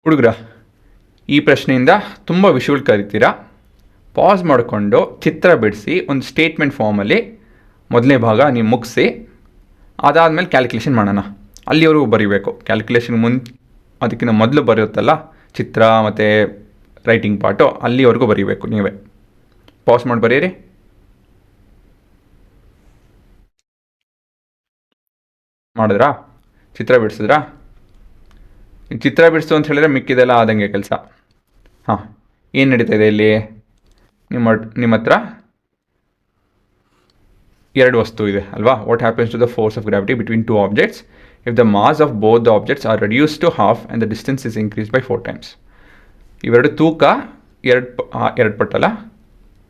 ಹುಡುಗರ, ಈ ಪ್ರಶ್ನೆಯಿಂದ ತುಂಬ ವಿಷಯಗಳು ಕರಿತೀರಾ. ಪಾಸ್ ಮಾಡಿಕೊಂಡು ಚಿತ್ರ ಬಿಡಿಸಿ ಒಂದು ಸ್ಟೇಟ್ಮೆಂಟ್ ಫಾರ್ಮಲ್ಲಿ ಮೊದಲನೇ ಭಾಗ ನೀವು ಮುಗಿಸಿ, ಅದಾದಮೇಲೆ ಕ್ಯಾಲ್ಕುಲೇಷನ್ ಮಾಡೋಣ. ಅಲ್ಲಿವರೆಗೂ ಬರೀಬೇಕು. ಕ್ಯಾಲ್ಕುಲೇಷನ್ ಅದಕ್ಕಿಂತ ಮೊದಲು ಬರುತ್ತಲ್ಲ ಚಿತ್ರ ಮತ್ತು ರೈಟಿಂಗ್ ಪಾರ್ಟು, ಅಲ್ಲಿವರೆಗೂ ಬರೀಬೇಕು ನೀವೇ. ಪಾಸ್ ಮಾಡಿ ಬರೀರಿ. ಮಾಡಿದ್ರಾ? ಚಿತ್ರ ಬಿಡಿಸಿದ್ರಾ? ಚಿತ್ರ ಬಿಡಿಸು ಅಂತ ಹೇಳಿದ್ರೆ ಮಿಕ್ಕಿದೆಲ್ಲ ಆದಂಗೆ ಕೆಲಸ. ಹಾಂ, ಏನು ನಡೀತಾ ಇದೆ ಇಲ್ಲಿ? ನಿಮ್ಮ ಹತ್ರ ಎರಡು ವಸ್ತು ಇದೆ ಅಲ್ವಾ? What happens to the force of gravity between two objects if the mass of both the objects are reduce to half and the distance is increase by 4 times. ಇವೆರಡು ತೂಕ ಎರಡು ಪಟ್ಟಲ್ಲ,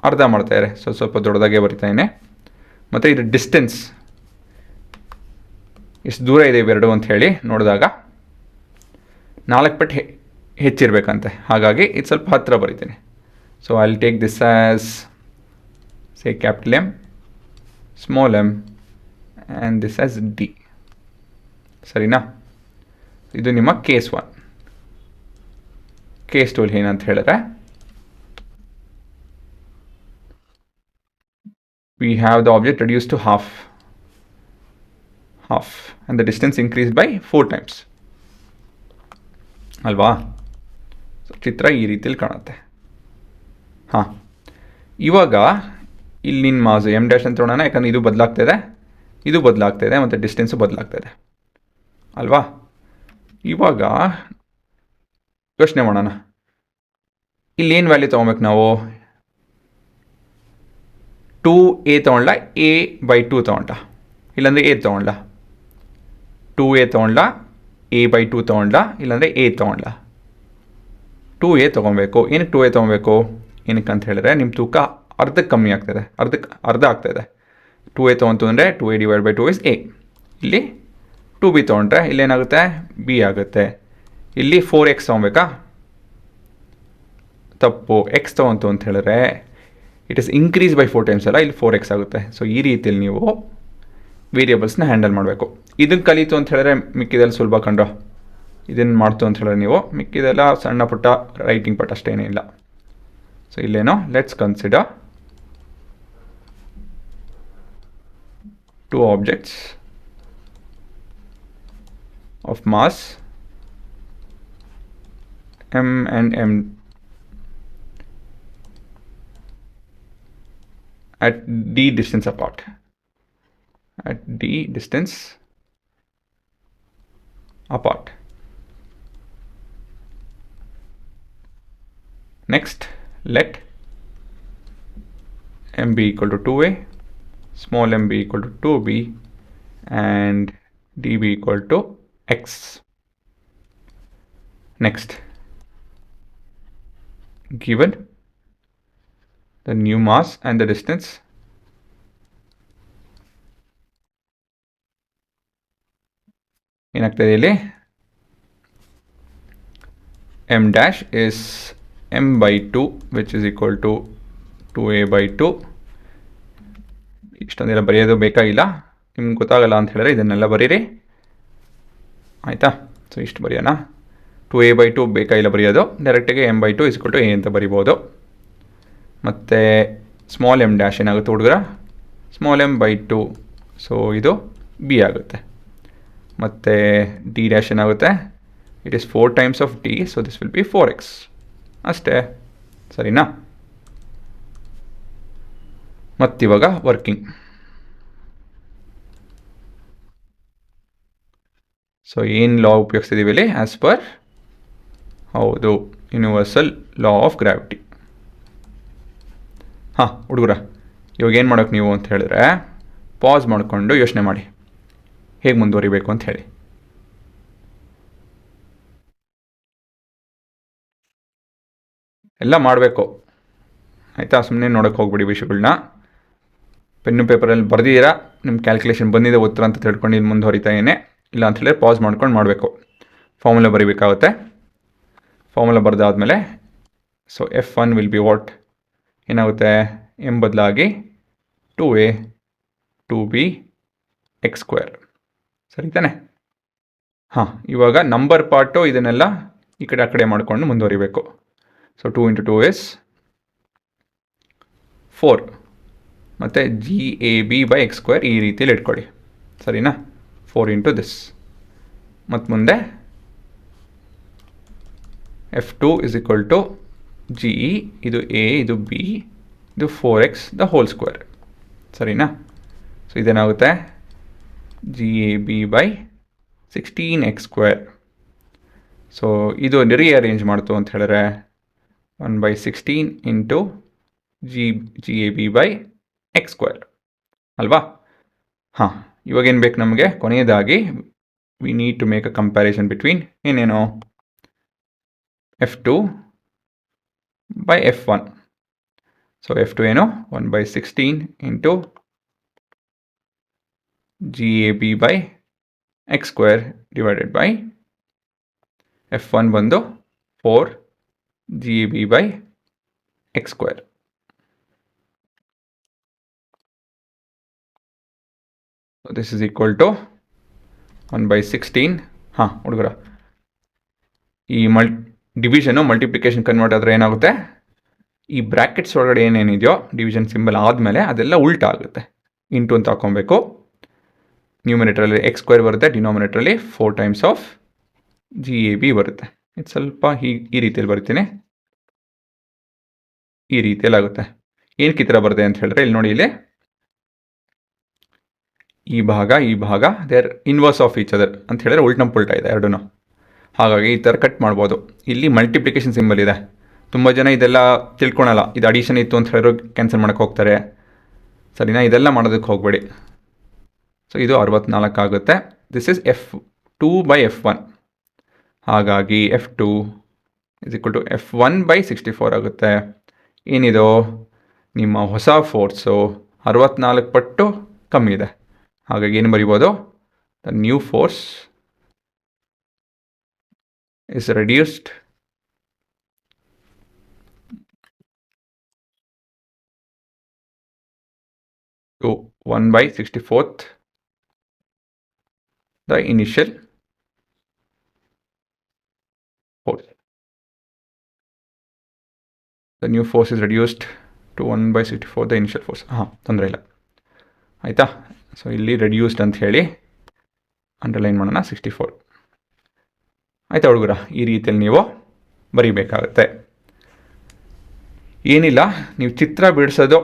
ಅರ್ಧ ಮಾಡ್ತಾಯಿದ್ದಾರೆ. ಸ್ವಲ್ಪ ದೊಡ್ಡದಾಗೆ ಬರಿತಾಯಿನೆ. ಮತ್ತು ಇದು ಡಿಸ್ಟೆನ್ಸ್ ಎಷ್ಟು ದೂರ ಇದೆ ಇವೆರಡು ಅಂತ ಹೇಳಿ ನೋಡಿದಾಗ 4 ಪಟ್ಟು ಹೆಚ್ಚಿರಬೇಕಂತೆ. ಹಾಗಾಗಿ ಇದು ಸ್ವಲ್ಪ ಹತ್ತಿರ ಬರಿತೀನಿ. So I will take this as say capital M, small M and this as D. ಸರಿನಾ? ಇದು ನಿಮ್ಮ ಕೇಸ್ 1. ಕೇಸ್ 2 ಏನಂತ ಹೇಳಿದ್ರೆ, we have the object reduced to half and the distance increased by 4 times. ಅಲ್ವಾ? ಚಿತ್ರ ಈ ರೀತಿಯಲ್ಲಿ ಕಾಣುತ್ತೆ. ಹಾಂ, ಇವಾಗ ಇಲ್ಲಿ ನಿನ್ನ ಮಾಸು ಎಮ್ ಡ್ಯಾಶ್ ಅಂತ ನೋಡೋಣ. ಯಾಕಂದರೆ ಇದು ಬದಲಾಗ್ತಾಯಿದೆ, ಇದು ಬದಲಾಗ್ತಾಯಿದೆ, ಮತ್ತು ಡಿಸ್ಟೆನ್ಸು ಬದಲಾಗ್ತಾಯಿದೆ ಅಲ್ವಾ? ಇವಾಗ ಯೋಚನೆ ಮಾಡೋಣ. ಇಲ್ಲೇನು ವ್ಯಾಲ್ಯೂ ತೊಗೊಬೇಕು ನಾವು? 2a ತೊಗೊಳ್ಳ, a/2 ತೊಗೊಂಡ, ಇಲ್ಲಾಂದರೆ a ತೊಗೊಳ್ಳ. 2a ತೊಗೊಳ್ಳ, a/2 ತೊಗೊಳ್ಳ, ಇಲ್ಲಾಂದರೆ a ತೊಗೊಳ್ಳ. 2a ತೊಗೊಬೇಕು. ಏನಕ್ಕೆ 2a ತೊಗೊಬೇಕು? ಏನಕ್ಕೆ ಅಂತ ಹೇಳಿದ್ರೆ ನಿಮ್ಮ ತೂಕ ಅರ್ಧಕ್ಕೆ ಕಮ್ಮಿ ಆಗ್ತಾಯಿದೆ, ಅರ್ಧ ಆಗ್ತಾಯಿದೆ. 2a ತೊಗೊಂತು ಅಂದರೆ 2a/2 ಇಸ್ a. ಇಲ್ಲಿ 2b ತೊಗೊಂಡ್ರೆ ಇಲ್ಲೇನಾಗುತ್ತೆ? b ಆಗುತ್ತೆ. ಇಲ್ಲಿ 4x ತೊಗೊಬೇಕಾ? ತಪ್ಪು. x ತೊಗೊಂತು ಅಂತ ಹೇಳಿದ್ರೆ it is increase by 4 times ಅಲ್ಲ, ಇಲ್ಲಿ 4x ಆಗುತ್ತೆ. ಸೊ ಈ ರೀತಿಯಲ್ಲಿ ನೀವು ವೇರಿಯೇಬಲ್ಸ್ನ ಹ್ಯಾಂಡಲ್ ಮಾಡಬೇಕು. ಇದನ್ನು ಕಲಿತು ಅಂತ ಹೇಳಿದ್ರೆ ಮಿಕ್ಕಿದೆಲ್ಲ ಸುಲಭ ಕಂಡ್ರು. ಇದನ್ನು ಮಾಡ್ತು ಅಂತ ಹೇಳಿದ್ರೆ ನೀವು ಮಿಕ್ಕಿದೆಲ್ಲ ಸಣ್ಣ ಪುಟ್ಟ ರೈಟಿಂಗ್ ಪಟ್ಟ ಅಷ್ಟೇನೇ ಇಲ್ಲ. ಸೊ ಇಲ್ಲೇನೋ let's consider 2 objects of mass m and m at d distance apart. Next, let m be equal to 2a, small m be equal to 2b, and d be equal to x. Next, given the new mass and the distance, ಏನಾಗ್ತದೆ ಇಲ್ಲಿ? m dash is m/2 which is equal to 2a/2. ಇಷ್ಟೊಂದೆಲ್ಲ ಬರೆಯೋದು ಬೇಕಾಗಿಲ್ಲ, ನಿಮ್ಗೆ ಗೊತ್ತಾಗಲ್ಲ ಅಂತ ಹೇಳಿದ್ರೆ ಇದನ್ನೆಲ್ಲ ಬರೀರಿ, ಆಯಿತಾ? ಸೊ ಇಷ್ಟು ಬರೆಯೋಣ. 2a/2 ಬೇಕಾಗಿಲ್ಲ ಬರೆಯೋದು, ಡೈರೆಕ್ಟಾಗಿ m/2 is equal to a ಅಂತ ಬರಿಬೋದು. ಮತ್ತು ಸ್ಮಾಲ್ ಎಮ್ ಡ್ಯಾಶ್ ಏನಾಗುತ್ತೆ ಹುಡುಗರ? ಸ್ಮಾಲ್ m/2, ಸೊ ಇದು b ಆಗುತ್ತೆ. ಮತ್ತು ಡಿ ಡ್ಯಾಶ್ ಏನಾಗುತ್ತೆ? It is 4 times of d, so this will be 4x. ಅಷ್ಟೇ, ಸರಿನಾ? ಮತ್ತಿವಾಗ ವರ್ಕಿಂಗ್. ಸೊ ಏನು ಲಾ ಉಪಯೋಗಿಸ್ತಿದ್ದೀವಿ ಇಲ್ಲಿ? ಆ್ಯಸ್ ಪರ್ ಹೌದು, ಯೂನಿವರ್ಸಲ್ ಲಾ ಆಫ್ ಗ್ರಾವಿಟಿ. ಹಾಂ ಹುಡುಗರ, ಇವಾಗ ಏನು ಮಾಡೋಕೆ ನೀವು ಅಂತ ಹೇಳಿದ್ರೆ ಪಾಸ್ ಮಾಡಿಕೊಂಡು ಯೋಚನೆ ಮಾಡಿ ಹೇಗೆ ಮುಂದುವರಿಬೇಕು ಅಂತ ಹೇಳಿ. ಎಲ್ಲ ಮಾಡಬೇಕು, ಆಯಿತಾ? ಸುಮ್ಮನೆ ನೋಡೋಕ್ಕೆ ಹೋಗ್ಬಿಡಿ ವಿಷಯಗಳನ್ನ. ಪೆನ್ನು ಪೇಪರಲ್ಲಿ ಬರೆದಿದ್ದೀರಾ, ನಿಮ್ಮ ಕ್ಯಾಲ್ಕುಲೇಷನ್ ಬಂದಿದೆ ಉತ್ತರ ಅಂತ ತಿಳ್ಕೊಂಡು ಇದು ಮುಂದುವರಿತಾ ಏನೇ ಇಲ್ಲ ಅಂತ ಹೇಳಿದ್ರೆ ಪಾಸ್ ಮಾಡ್ಕೊಂಡು ಮಾಡಬೇಕು. ಫಾರ್ಮುಲಾ ಬರೀಬೇಕಾಗುತ್ತೆ. ಫಾರ್ಮುಲಾ ಬರೆದಾದ್ಮೇಲೆ so F1 will be what? ಏನಾಗುತ್ತೆ? ಎಮ್ ಬದಲಾಗಿ 2a 2b x². ಸರಿ ತಾನೆ? ಹಾಂ, ಇವಾಗ ನಂಬರ್ ಪಾರ್ಟು ಇದನ್ನೆಲ್ಲ ಈ ಕಡೆ ಆ ಕಡೆ ಮಾಡಿಕೊಂಡು ಮುಂದುವರಿಬೇಕು. ಸೊ 2 × 2 is 4 ಮತ್ತು GAB/x² ಈ ರೀತಿಯಲ್ಲಿ ಇಟ್ಕೊಳ್ಳಿ, ಸರಿನಾ. 4 × this ಮತ್ತು ಮುಂದೆ F2 = GE, ಇದು A, ಇದು B, ಇದು 4x², ಸರಿನಾ. ಸೊ ಇದೇನಾಗುತ್ತೆ GAB/16x². ಸೊ ಇದು ರೀಅರೇಂಜ್ ಮಾಡ್ತು ಅಂತ ಹೇಳಿದ್ರೆ 1/16 × GAB/x² ಅಲ್ವಾ. ಹಾಂ, ಇವಾಗೇನು ಬೇಕು ನಮಗೆ? ಕೊನೆಯದಾಗಿ we need to make a comparison between ಏನೇನು F2/F1. ಸೊ F2 ಏನು 1/16 × GAB/x² ಡಿವೈಡೆಡ್ ಬೈ F1 ಬಂದು 4 GAB/x². So this is equal to 1/16. ಹಾಂ ಹುಡುಗರ, ಈ ಡಿವಿಷನು ಮಲ್ಟಿಪ್ಲಿಕೇಶನ್ ಕನ್ವರ್ಟ್ ಆದರೆ ಏನಾಗುತ್ತೆ, ಈ ಬ್ರ್ಯಾಕೆಟ್ಸ್ ಒಳಗಡೆ ಏನೇನಿದೆಯೋ ಡಿವಿಷನ್ ಸಿಂಬಲ್ ಆದಮೇಲೆ ಅದೆಲ್ಲ ಉಲ್ಟಾ ಆಗುತ್ತೆ. ಇಂಟು ಅಂತ ಹಾಕೊಬೇಕು. ನ್ಯೂಮಿನೇಟ್ರಲ್ಲಿ x² ಬರುತ್ತೆ, ಡಿನಾಮಿನೇಟ್ರಲ್ಲಿ 4 ಟೈಮ್ಸ್ ಆಫ್ GAB ಬರುತ್ತೆ. ಇದು ಸ್ವಲ್ಪ ಈ ರೀತಿಯಲ್ಲಿ ಬರ್ತೀನಿ, ಈ ರೀತಿಯಲ್ಲಿ ಆಗುತ್ತೆ. ಏನಕ್ಕೆ ಈ ಥರ ಬರುತ್ತೆ ಅಂತ ಹೇಳಿದ್ರೆ, ಇಲ್ಲಿ ನೋಡಿ, ಇಲ್ಲಿ ಈ ಭಾಗ they're inverse of each other ಅಂತ ಹೇಳಿದ್ರೆ ಉಲ್ಟಂ ಪುಲ್ಟಾ ಇದೆ ಎರಡೂ. ಹಾಗಾಗಿ ಈ ಥರ ಕಟ್ ಮಾಡ್ಬೋದು. ಇಲ್ಲಿ ಮಲ್ಟಿಪ್ಲಿಕೇಶನ್ ಸಿಂಬಲ್ ಇದೆ, ತುಂಬ ಜನ ಇದೆಲ್ಲ ತಿಳ್ಕೊಳಲ್ಲ. ಇದು ಅಡಿಷನ್ ಇತ್ತು ಅಂತ ಹೇಳಿದ್ರು ಕ್ಯಾನ್ಸಲ್ ಮಾಡೋಕ್ಕೆ ಹೋಗ್ತಾರೆ, ಸರಿನಾ. ಇದೆಲ್ಲ ಮಾಡೋದಕ್ಕೆ ಹೋಗಬೇಡಿ. ಸೊ ಇದು 64 ಆಗುತ್ತೆ. This is F2/F1. ಹಾಗಾಗಿ F2 = F1/64 ಆಗುತ್ತೆ. ಏನಿದು ನಿಮ್ಮ ಹೊಸ ಫೋರ್ಸು 64 ಪಟ್ಟು ಕಮ್ಮಿ ಇದೆ. ಹಾಗಾಗಿ ಏನು ಬರಿಬೋದು, the new force is reduced to 1/64th the initial force. The new force is reduced to 1/64 the initial force. ಹಾಂ, ತೊಂದರೆ ಇಲ್ಲ, ಆಯಿತಾ. ಸೊ ಇಲ್ಲಿ ರೆಡ್ಯೂಸ್ಡ್ ಅಂತ ಹೇಳಿ ಅಂಡರ್ಲೈನ್ ಮಾಡೋಣ, 64. ಆಯಿತಾ ಹುಡುಗರ, ಈ ರೀತಿಯಲ್ಲಿ ನೀವು ಬರೀಬೇಕಾಗುತ್ತೆ. ಏನಿಲ್ಲ, ನೀವು ಚಿತ್ರ ಬಿಡಿಸೋದು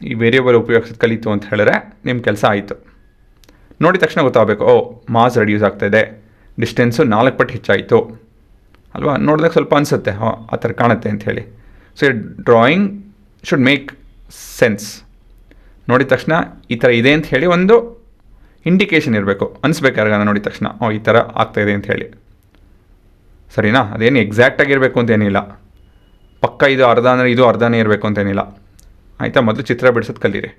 ಈ ವೇರಿಯೇಬಲ್ ಉಪಯೋಗಿಸೋದು ಕಲಿತು ಅಂತ ಹೇಳಿದ್ರೆ ನಿಮ್ಮ ಕೆಲಸ ಆಯಿತು. ನೋಡಿದ ತಕ್ಷಣ ಗೊತ್ತಾಗಬೇಕು, ಓ ಮಾಸ್ ರೆಡ್ಯೂಸ್ ಆಗ್ತಾಯಿದೆ, ಡಿಸ್ಟೆನ್ಸು 4 ಪಟ್ಟು ಹೆಚ್ಚಾಯಿತು ಅಲ್ವಾ. ನೋಡಿದಾಗ ಸ್ವಲ್ಪ ಅನಿಸುತ್ತೆ, ಹಾಂ ಆ ಥರ ಕಾಣುತ್ತೆ ಅಂಥೇಳಿ. So drawing should make sense. ನೋಡಿದ ತಕ್ಷಣ ಈ ಥರ ಇದೆ ಅಂತ ಹೇಳಿ ಒಂದು ಇಂಡಿಕೇಷನ್ ಇರಬೇಕು, ಅನಿಸ್ಬೇಕಾದ್ರೆ ನೋಡಿದ ತಕ್ಷಣ ಓ ಈ ಥರ ಆಗ್ತಾಯಿದೆ ಅಂತ ಹೇಳಿ, ಸರಿನಾ. ಅದೇನು ಎಕ್ಸಾಕ್ಟಾಗಿರಬೇಕು ಅಂತೇನಿಲ್ಲ, ಪಕ್ಕ ಇದು ಅರ್ಧ ಅಂದರೆ ಇದು ಅರ್ಧನೇ ಇರಬೇಕು ಅಂತೇನಿಲ್ಲ, ಆಯಿತಾ. ಮೊದಲು ಚಿತ್ರ ಬಿಡಿಸೋದು ಕಲೀರಿ,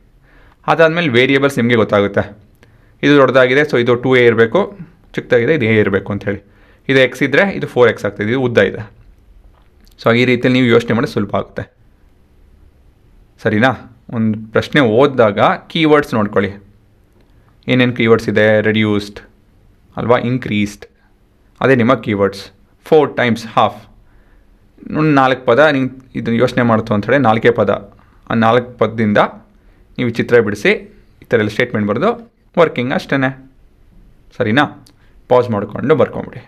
ಅದಾದಮೇಲೆ ವೇರಿಯೇಬಲ್ಸ್ ನಿಮಗೆ ಗೊತ್ತಾಗುತ್ತೆ. ಇದು ದೊಡ್ಡದಾಗಿದೆ, ಸೊ ಇದು 2a ಇರಬೇಕು, ಚಿಕ್ಕದಾಗಿದೆ ಇದು a ಇರಬೇಕು ಅಂಥೇಳಿ. ಇದು x ಇದ್ದರೆ ಇದು 4x ಆಗ್ತಾಯಿದೆ, ಇದು ಉದ್ದ ಇದೆ. ಸೊ ಈ ರೀತಿಯಲ್ಲಿ ನೀವು ಯೋಚನೆ ಮಾಡೋದು ಸುಲಭ ಆಗುತ್ತೆ, ಸರಿನಾ. ಒಂದು ಪ್ರಶ್ನೆ ಓದಿದಾಗ ಕೀವರ್ಡ್ಸ್ ನೋಡ್ಕೊಳ್ಳಿ, ಏನೇನು ಕೀವರ್ಡ್ಸ್ ಇದೆ. ರೆಡ್ಯೂಸ್ಡ್ ಅಲ್ವಾ, ಇನ್ಕ್ರೀಸ್ಡ್, ಅದೇ ನಿಮ್ಮ ಕೀವರ್ಡ್ಸ್. 4 ಟೈಮ್ಸ್ ಹಾಫ್, 4 ಪದ ನಿಂಗೆ ಇದನ್ನು ಯೋಚನೆ ಮಾಡ್ತು ಅಂಥೇಳಿ 4 ಪದ. ಆ 4 ಪದದಿಂದ ನೀವು ಚಿತ್ರ ಬಿಡಿಸಿ ಈ ಥರ ಎಲ್ಲ ಸ್ಟೇಟ್ಮೆಂಟ್ ಬರೆದು ವರ್ಕಿಂಗ್ ಅಷ್ಟೇ, ಸರಿನಾ. ಪಾಸ್ ಮಾಡಿಕೊಂಡು ಬರ್ಕೊಂಬಿಡಿ.